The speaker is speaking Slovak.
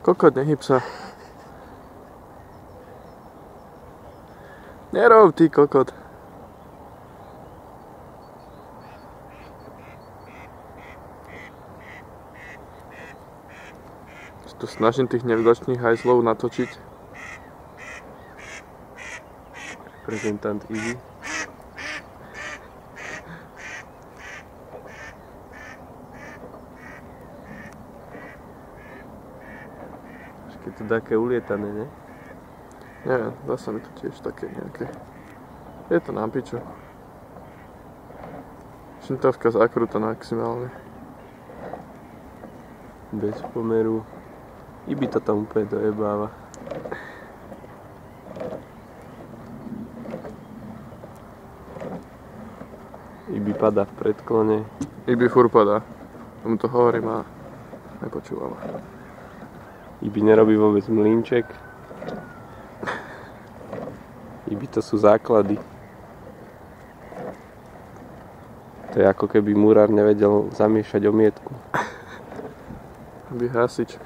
Kokot, nehyb sa. Nerov, ty kokot. Tu snažím tých nevďačných hajzlov natočiť. Reprezentant Easy. Je to také ulietané, ne? Neviem, dá sa mi to tiež také nejaké. Je to na piču. Šintavka zákruta maximálne. Bez pomeru. Ibi to tam úplne dojebáva. Ibi padá v predklone. Ibi furt padá. Tomu to hovorím a nepočúvam. Ibi nerobí vôbec mlynček. Ibi to sú základy. To je ako keby murár nevedel zamiešať omietku. Ibi hasič.